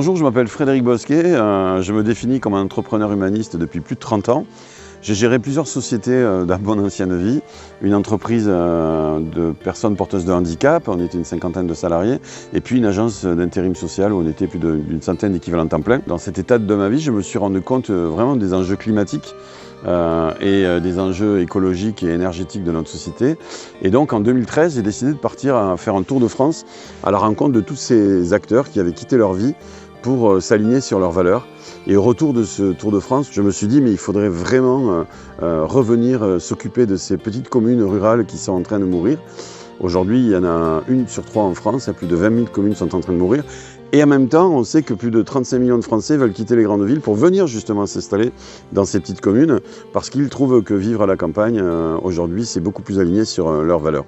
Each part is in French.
Bonjour, je m'appelle Frédéric Bosquet, je me définis comme un entrepreneur humaniste depuis plus de 30 ans. J'ai géré plusieurs sociétés d'un bon ancienne vie, une entreprise de personnes porteuses de handicap, on était une cinquantaine de salariés, et puis une agence d'intérim social où on était plus d'une centaine d'équivalents temps plein. Dans cette étape de ma vie, je me suis rendu compte vraiment des enjeux climatiques et des enjeux écologiques et énergétiques de notre société. Et donc en 2013, j'ai décidé de partir faire un tour de France à la rencontre de tous ces acteurs qui avaient quitté leur vie pour s'aligner sur leurs valeurs. Et au retour de ce Tour de France, je me suis dit mais il faudrait vraiment revenir s'occuper de ces petites communes rurales qui sont en train de mourir. Aujourd'hui, il y en a 1 sur 3 en France, plus de 20 000 communes sont en train de mourir. Et en même temps, on sait que plus de 35 millions de Français veulent quitter les grandes villes pour venir justement s'installer dans ces petites communes parce qu'ils trouvent que vivre à la campagne, aujourd'hui, c'est beaucoup plus aligné sur leurs valeurs.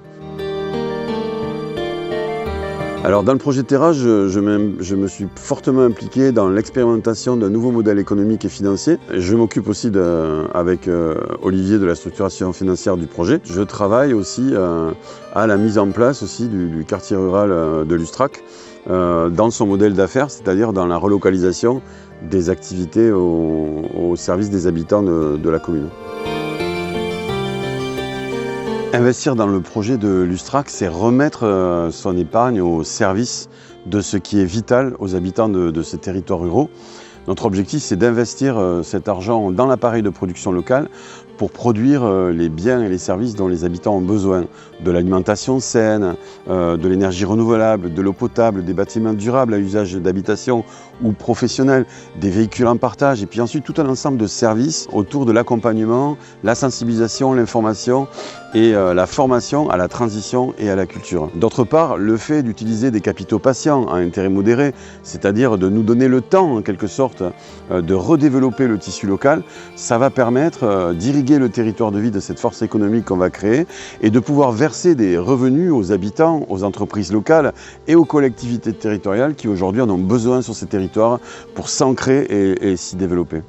Alors dans le projet Terra, je me suis fortement impliqué dans l'expérimentation d'un nouveau modèle économique et financier. Je m'occupe aussi avec Olivier de la structuration financière du projet. Je travaille aussi à la mise en place aussi du quartier rural de Lustrac dans son modèle d'affaires, c'est-à-dire dans la relocalisation des activités au service des habitants de la commune. Investir dans le projet de Lustrac, c'est remettre son épargne au service de ce qui est vital aux habitants de ces territoires ruraux. Notre objectif, c'est d'investir cet argent dans l'appareil de production locale pour produire les biens et les services dont les habitants ont besoin. De l'alimentation saine, de l'énergie renouvelable, de l'eau potable, des bâtiments durables à usage d'habitation ou professionnel, des véhicules en partage et puis ensuite tout un ensemble de services autour de l'accompagnement, la sensibilisation, l'information et la formation à la transition et à la culture. D'autre part, le fait d'utiliser des capitaux patients à intérêt modéré, c'est-à-dire de nous donner le temps en quelque sorte de redévelopper le tissu local, ça va permettre d'irriguer le territoire de vie de cette force économique qu'on va créer et de pouvoir verser des revenus aux habitants, aux entreprises locales et aux collectivités territoriales qui aujourd'hui en ont besoin sur ces territoires pour s'ancrer et s'y développer.